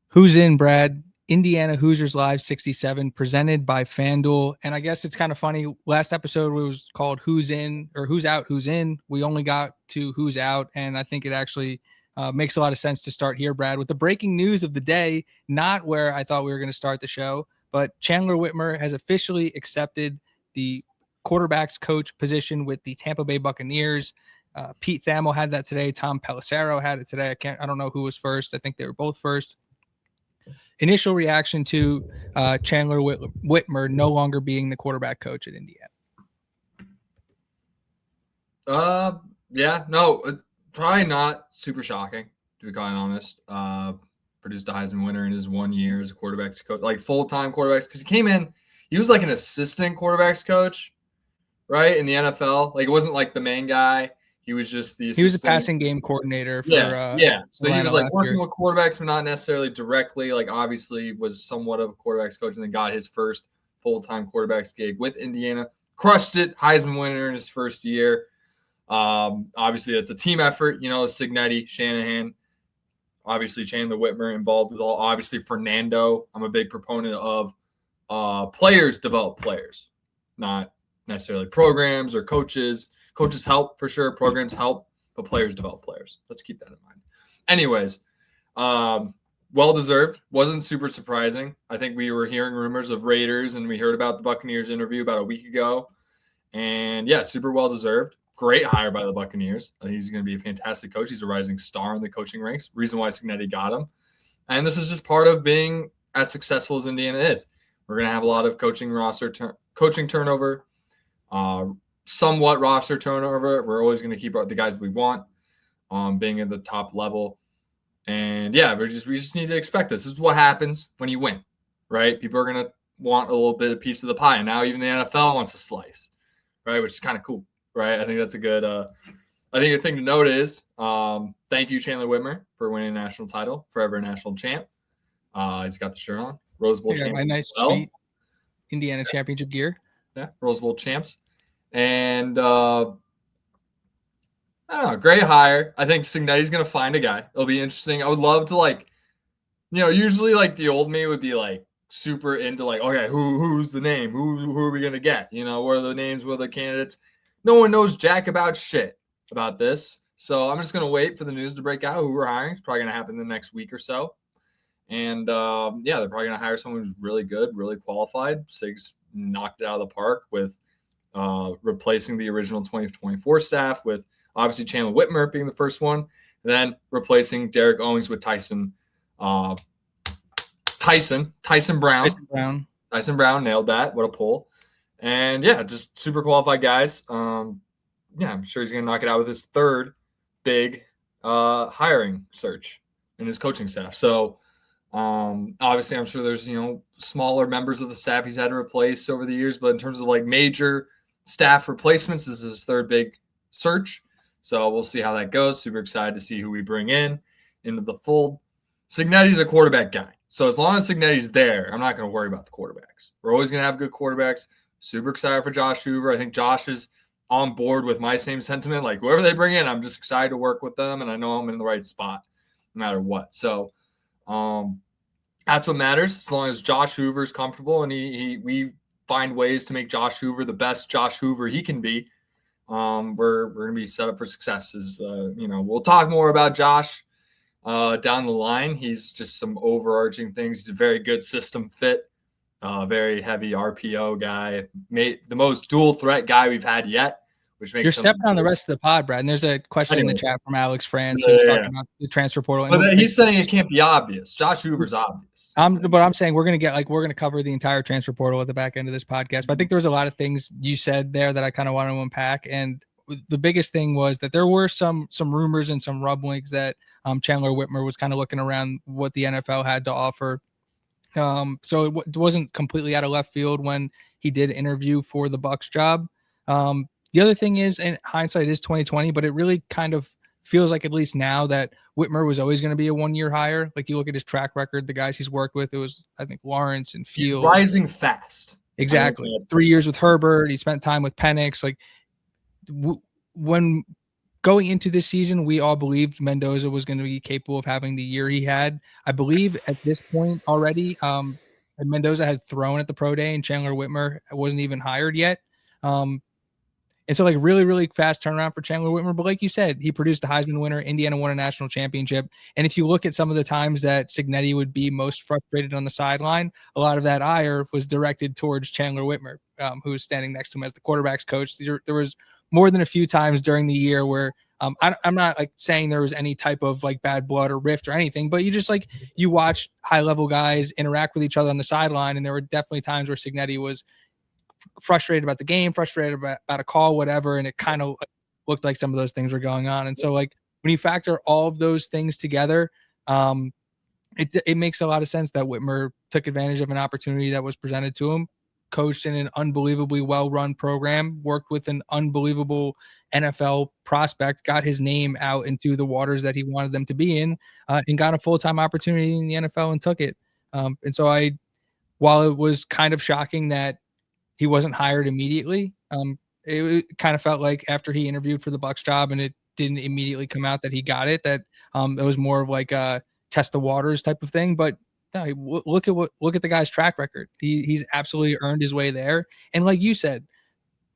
Who's in, Brad? Indiana Hoosiers Live 67, presented by FanDuel. And I guess it's kind of funny. Last episode was called Who's In or Who's Out, Who's In. We only got to Who's Out. And I think it actually makes a lot of sense to start here, Brad, with the breaking news of the day, not where I thought we were going to start the show, but Chandler Whitmer has officially accepted the quarterback's coach position with the Tampa Bay Buccaneers. Pete Thamel had that today. Tom Pelissero had it today. I don't know who was first. I think they were both first. Initial reaction to Chandler Whitmer no longer being the quarterback coach at Indiana. Probably not super shocking, to be quite honest. Produced a Heisman winner in his 1 year as a quarterback's coach, like full-time quarterbacks, because he came in, he was like an assistant quarterback's coach, right, in the NFL. Like, it wasn't like the main guy. He was just the assistant. He was a passing game coordinator for So he was like working with quarterbacks, but not necessarily directly. Like, obviously was somewhat of a quarterback's coach, and then got his first full-time quarterback's gig with Indiana. Crushed it, Heisman winner in his first year. Obviously it's a team effort, Cignetti, Shanahan, obviously Chandler Whitmer involved with all, obviously Fernando. I'm a big proponent of players develop players, not necessarily programs or coaches. Coaches help for sure, programs help, but players develop players. Let's keep that in mind. Anyways, well-deserved. Wasn't super surprising. I think we were hearing rumors of Raiders, and we heard about the Buccaneers interview about a week ago. And yeah, super well-deserved. Great hire by the Buccaneers. He's going to be a fantastic coach. He's a rising star in the coaching ranks. Reason why Cignetti got him. And this is just part of being as successful as Indiana is. We're going to have a lot of coaching turnover, somewhat roster turnover. We're always going to keep the guys that we want being at the top level. And yeah, we just need to expect this. This is what happens when you win, right? People are going to want a little bit of piece of the pie. And now even the NFL wants a slice, right? Which is kind of cool, right? I think that's a good I think the thing to note is thank you, Chandler Whitmer, for winning a national title, forever a national champ. He's got the shirt on. Rose Bowl champs. My nice, sweet Indiana championship gear. Yeah, Rose Bowl champs. And I don't know, great hire. I think Cignetti's going to find a guy. It'll be interesting. I would love to usually like the old me would be like super into like, okay, who's the name? Who are we going to get? What are the names? What are the candidates? No one knows jack about shit about this. So I'm just going to wait for the news to break out who we're hiring. It's probably going to happen in the next week or so. And they're probably going to hire someone who's really good, really qualified. Sig's knocked it out of the park with replacing the original 2024 staff with obviously Chandler Whitmer being the first one, then replacing Derek Owings with Tyson Brown. Tyson Brown nailed that. What a pull. And yeah, just super qualified guys. I'm sure he's going to knock it out with his third big hiring search in his coaching staff. So obviously I'm sure there's, smaller members of the staff he's had to replace over the years, but in terms of like major staff replacements, this is his third big search. So we'll see how that goes. Super excited to see who we bring into the fold. Cignetti's a quarterback guy. So as long as Cignetti's there, I'm not going to worry about the quarterbacks. We're always going to have good quarterbacks. Super excited for Josh Hoover. I think Josh is on board with my same sentiment. Like whoever they bring in, I'm just excited to work with them. And I know I'm in the right spot no matter what. So that's what matters. As long as Josh Hoover is comfortable and we find ways to make Josh Hoover the best Josh Hoover he can be, we're going to be set up for success. We'll talk more about Josh down the line. He's just some overarching things. He's a very good system fit, very heavy RPO guy, the most dual threat guy we've had yet, which makes you're stepping on the rest of the pod, Brad. And there's a question in the chat from Alex France who's talking about the transfer portal. But he's saying it can't be obvious. Josh Hoover's obvious. But I'm saying we're going to cover the entire transfer portal at the back end of this podcast. But I think there was a lot of things you said there that I kind of want to unpack. And the biggest thing was that there were some rumors and some rumblings that Chandler Whitmer was kind of looking around what the NFL had to offer. So it wasn't completely out of left field when he did interview for the Bucs job. The other thing is, and hindsight is 2020, but it really kind of feels like at least now that Whitmer was always going to be a 1-year hire. Like you look at his track record, the guys he's worked with, it was, I think, Lawrence and Field. He's rising fast. Exactly. 3 years with Herbert. He spent time with Penix. Like when going into this season, we all believed Mendoza was going to be capable of having the year he had. I believe at this point already, Mendoza had thrown at the pro day and Chandler Whitmer wasn't even hired yet. And so, like, really, really fast turnaround for Chandler Whitmer. But like you said, he produced the Heisman winner. Indiana won a national championship. And if you look at some of the times that Cignetti would be most frustrated on the sideline, a lot of that ire was directed towards Chandler Whitmer, who was standing next to him as the quarterback's coach. There was more than a few times during the year where I'm not like saying there was any type of like bad blood or rift or anything, but you just like you watch high level guys interact with each other on the sideline. And there were definitely times where Cignetti was frustrated about the game, frustrated about a call, whatever. And it kind of looked like some of those things were going on. And so like when you factor all of those things together, it makes a lot of sense that Whitmer took advantage of an opportunity that was presented to him, coached in an unbelievably well-run program, worked with an unbelievable NFL prospect, got his name out into the waters that he wanted them to be in, and got a full-time opportunity in the NFL and took it. And so while it was kind of shocking that he wasn't hired immediately, it kind of felt like after he interviewed for the Bucs job and it didn't immediately come out that he got it, that it was more of like a test the waters type of thing. But no, look at the guy's track record. He's absolutely earned his way there. And like you said,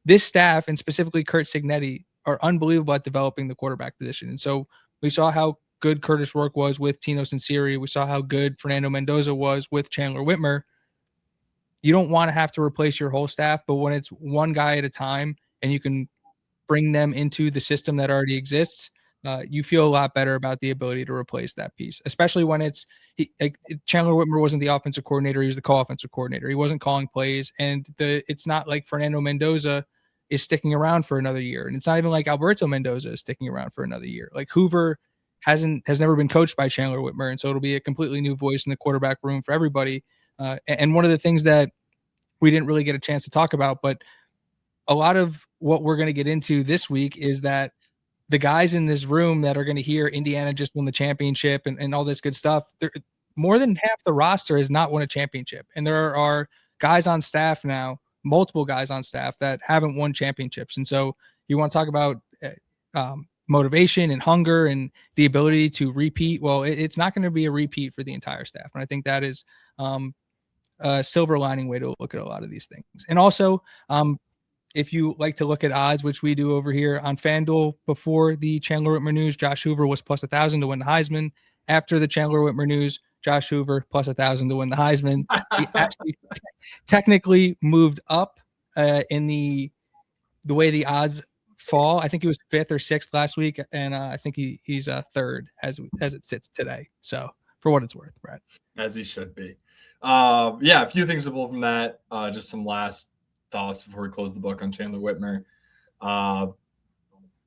this staff and specifically Curt Cignetti are unbelievable at developing the quarterback position. And so we saw how good Curtis Rourke was with Tino Sunseri. We saw how good Fernando Mendoza was with Chandler Whitmer. You don't want to have to replace your whole staff, but when it's one guy at a time and you can bring them into the system that already exists, you feel a lot better about the ability to replace that piece, especially when Chandler Whitmer wasn't the offensive coordinator. He was the co-offensive coordinator. He wasn't calling plays. And it's not like Fernando Mendoza is sticking around for another year. And it's not even like Alberto Mendoza is sticking around for another year. Like Hoover has never been coached by Chandler Whitmer. And so it'll be a completely new voice in the quarterback room for everybody. And one of the things that we didn't really get a chance to talk about, but a lot of what we're going to get into this week is that the guys in this room that are going to hear Indiana just won the championship and all this good stuff, more than half the roster has not won a championship. And there are guys on staff now, multiple guys on staff that haven't won championships. And so you want to talk about motivation and hunger and the ability to repeat. Well, it's not going to be a repeat for the entire staff. And I think that is a silver lining way to look at a lot of these things. And also, if you like to look at odds, which we do over here on FanDuel, before the Chandler Whitmer news, Josh Hoover was plus 1,000 to win the Heisman. After the Chandler Whitmer news, Josh Hoover plus 1,000 to win the Heisman. He actually technically moved up in the way the odds fall. I think he was 5th or 6th last week, and I think he's 3rd as it sits today. So for what it's worth, Brad. As he should be. A few things to pull from that. Just some last thoughts before we close the book on Chandler Whitmer.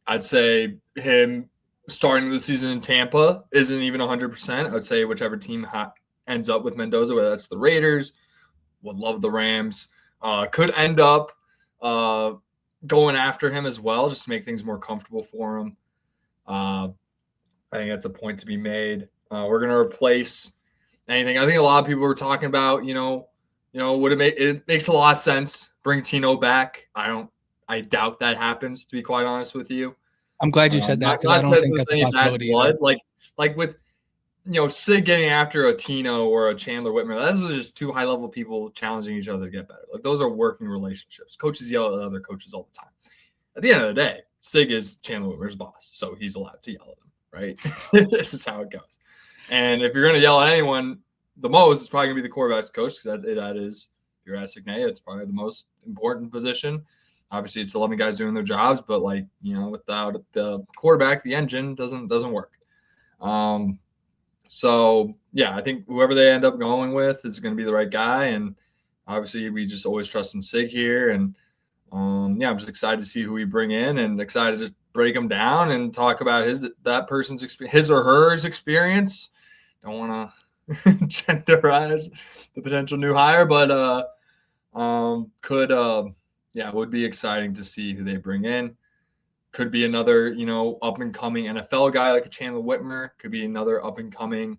I'd say him starting the season in Tampa isn't even 100%. I would say whichever team ends up with Mendoza, whether that's the Raiders, would love the Rams, could end up going after him as well, just to make things more comfortable for him. I think that's a point to be made. We're going to replace anything. I think a lot of people were talking about, it makes a lot of sense. Bring Tino back. I doubt that happens, to be quite honest with you. I'm glad you said that, because I don't think that's a possibility. Like with, Sig getting after a Tino or a Chandler Whitmer, those are just two high-level people challenging each other to get better. Like, those are working relationships. Coaches yell at other coaches all the time. At the end of the day, Sig is Chandler Whitmer's boss, so he's allowed to yell at him, right? This is how it goes. And if you're going to yell at anyone the most, it's probably going to be the quarterback's coach, because that is, if you're at Cignetti, it's probably the most important position. Obviously, it's 11 guys doing their jobs, but without the quarterback, the engine doesn't work. I think whoever they end up going with is going to be the right guy. And obviously, we just always trust in Sig here. And I'm just excited to see who we bring in, and excited to break him down and talk about that person's experience, his or hers experience. Don't want to genderize the potential new hire, but would be exciting to see who they bring in. Could be another, up and coming NFL guy like a Chandler Whitmer. Could be another up and coming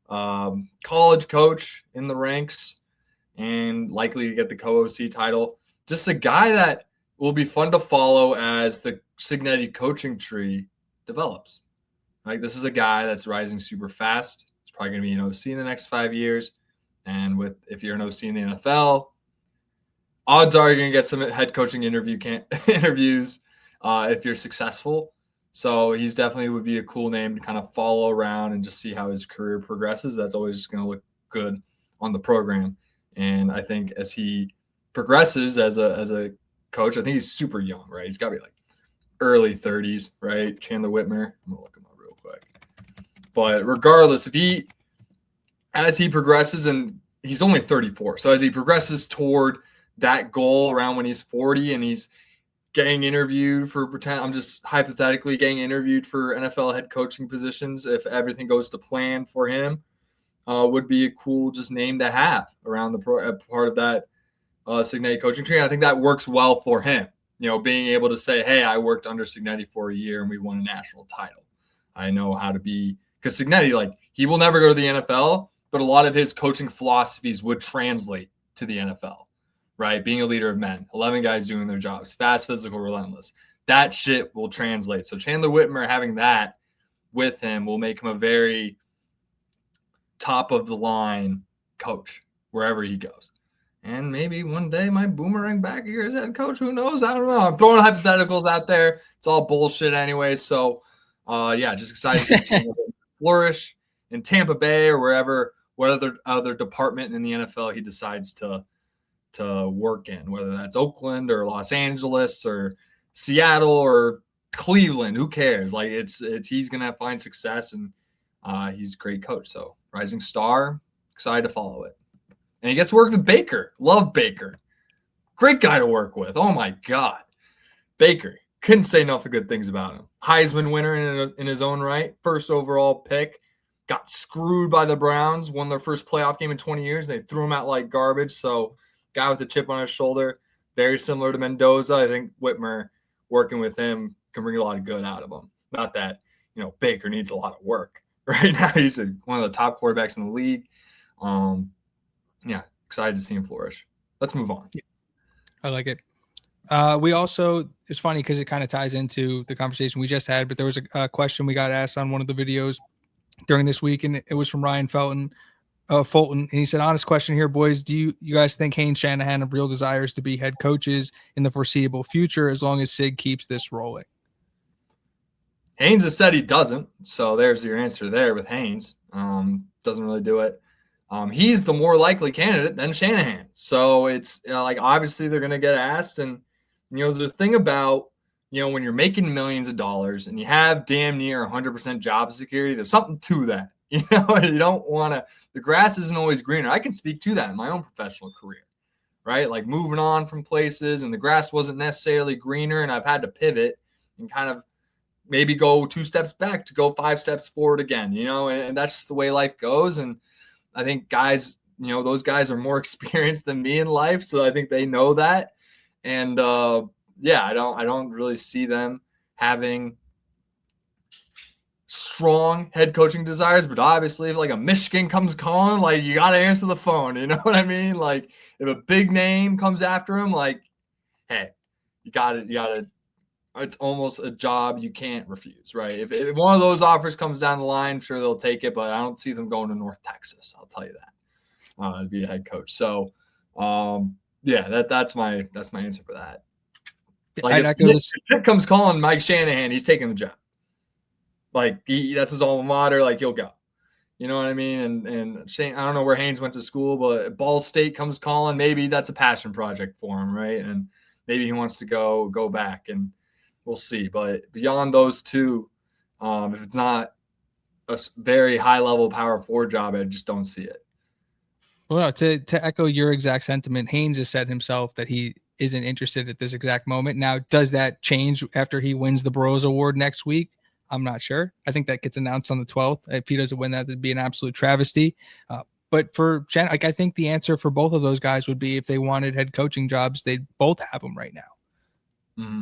college coach in the ranks and likely to get the co-OC title. Just a guy that will be fun to follow as the Cignetti coaching tree develops. Like, this is a guy that's rising super fast. He's probably going to be an OC in the next 5 years. And if you're an OC in the NFL, odds are you're going to get some head coaching interviews if you're successful. So he's definitely would be a cool name to kind of follow around and just see how his career progresses. That's always just going to look good on the program. And I think as he progresses as a coach, I think he's super young, right? He's got to be like early 30s, right? Chandler Whitmer. I'm going to look him up real quick. But regardless, as he progresses, and he's only 34, so as he progresses toward that goal around when he's 40 and he's getting interviewed I'm just hypothetically getting interviewed for NFL head coaching positions, if everything goes to plan for him, would be a cool just name to have around the part of that Cignetti coaching tree. I think that works well for him, being able to say, hey, I worked under Cignetti for a year and we won a national title. I know how to be, because Cignetti, he will never go to the NFL, but a lot of his coaching philosophies would translate to the NFL, right? Being a leader of men, 11 guys doing their jobs, fast, physical, relentless. That shit will translate. So Chandler Whitmer having that with him will make him a very top of the line coach wherever he goes. And maybe one day might boomerang back here as head coach. Who knows? I don't know. I'm throwing hypotheticals out there. It's all bullshit anyway. So, just excited to see him flourish in Tampa Bay or wherever, what other department in the NFL he decides to work in, whether that's Oakland or Los Angeles or Seattle or Cleveland. Who cares? He's gonna find success, and he's a great coach. So rising star, excited to follow it. And he gets to work with Baker. Love Baker. Great guy to work with. Oh my God. Baker. Couldn't say enough of good things about him. Heisman winner in his own right. First overall pick. Got screwed by the Browns. Won their first playoff game in 20 years. They threw him out like garbage. So guy with a chip on his shoulder. Very similar to Mendoza. I think Whitmer, working with him, can bring a lot of good out of him. Not that, Baker needs a lot of work. Right now, he's one of the top quarterbacks in the league. Excited to see him flourish. Let's move on. I like it. We also, it's funny because it kind of ties into the conversation we just had, but there was a question we got asked on one of the videos during this week, and it was from Ryan Fulton, and he said, honest question here, boys. Do you guys think Haynes Shanahan have real desires to be head coaches in the foreseeable future as long as Sig keeps this rolling? Haynes has said he doesn't, so there's your answer there with Haynes. Doesn't really do it. He's the more likely candidate than Shanahan. So it's obviously they're going to get asked. And, there's a thing about, when you're making millions of dollars and you have damn near 100% job security, there's something to that. You don't want to, the grass isn't always greener. I can speak to that in my own professional career, right? Like moving on from places and the grass wasn't necessarily greener and I've had to pivot and kind of maybe go 2 steps back to go 5 steps forward again, and that's just the way life goes. And I think guys, those guys are more experienced than me in life. So I think they know that. And I don't really see them having strong head coaching desires, but obviously if a Michigan comes calling, you got to answer the phone. You know what I mean? If a big name comes after him, hey, you got to, it's almost a job you can't refuse, right? If one of those offers comes down the line, sure they'll take it, but I don't see them going to North Texas. I'll tell you that to be a head coach. So, that's my answer for that. If Pitt comes calling Mike Shanahan, he's taking the job. That's his alma mater. He'll go. You know what I mean? And Shane, I don't know where Haynes went to school, but if Ball State comes calling, maybe that's a passion project for him, right? And maybe he wants to go back, and we'll see. But beyond those two, if it's not a very high-level power 4 job, I just don't see it. Well, no, to echo your exact sentiment, Haynes has said himself that he isn't interested at this exact moment. Now, does that change after he wins the Bros Award next week? I'm not sure. I think that gets announced on the 12th. If he doesn't win that, it'd be an absolute travesty. But for Shannon, I think the answer for both of those guys would be if they wanted head coaching jobs, they'd both have them right now. Mm-hmm.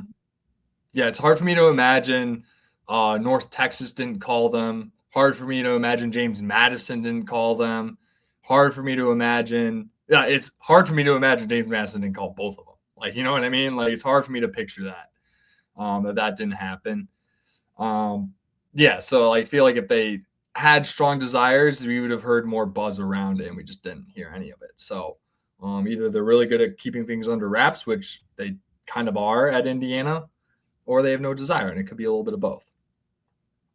Yeah, it's hard for me to imagine North Texas didn't call them. Hard for me to imagine James Madison didn't call them. Hard for me to imagine. Yeah, it's hard for me to imagine James Madison didn't call both of them. You know what I mean? It's hard for me to picture that, that didn't happen. Yeah, so I feel like if they had strong desires, we would have heard more buzz around it, and we just didn't hear any of it. So either they're really good at keeping things under wraps, which they kind of are at Indiana, or they have no desire, and it could be a little bit of both.